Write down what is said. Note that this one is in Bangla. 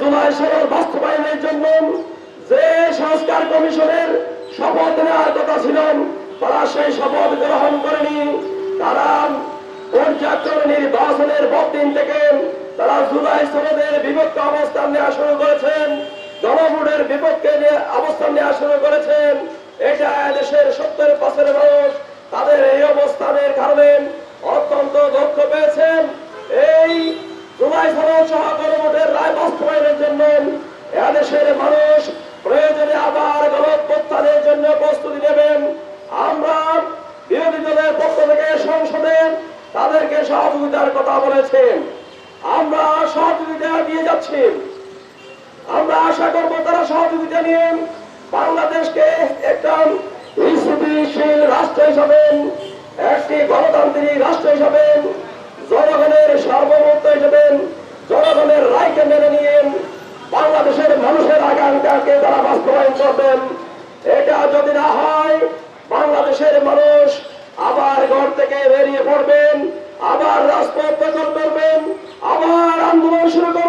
জুলাই সনদ বাস্তবায়নের জন্য যে সংস্কার কমিশনের শপথ নেওয়ার কথা ছিল তারা সেই শপথ গ্রহণ করেনি। তারা পর্যায়ক্রমে নির্বাচনের পরদিন থেকে তারা জুলাই সনদের বিপক্ষে অবস্থান নেওয়া শুরু করেছেন, গণভোটের বিপক্ষে অবস্থান নেওয়া শুরু করেছেন। এটা দেশের 70% মানুষ তাদের এই অবস্থানের কারণে অত্যন্ত দুঃখ পেয়েছেন। এই জুলাই সনদ সহ গণভোটের রায় বাস্তবায়নের জন্য এদেশের মানুষ প্রয়োজনে আবার গণঅভ্যুত্থানের জন্য প্রস্তুতি নেবেন। আমরা বিরোধী দলের পক্ষ থেকে সংসদে তাদেরকে সহযোগিতার কথা বলেছেন, আমরা সহযোগিতা দিয়ে যাচ্ছি। আমরা আশা করব তারা সহযোগিতা নিয়ে বাংলাদেশকে একটা স্থিতিশীল রাষ্ট্র হিসাবে, একটি গণতান্ত্রিক রাষ্ট্র হিসাবে, জনগণের সার্বভৌমত্ব হিসাবে, জনগণের রায়কে মেনে নিয়ে বাংলাদেশের মানুষের আকাঙ্ক্ষাকে তারা বাস্তবায়ন করবেন। এটা যদি না হয় বাংলাদেশের মানুষ আবার ঘর থেকে বেরিয়ে পড়বেন, আবার রাজপথ দখল করবেন, আবার আন্দোলন শুরু করবেন।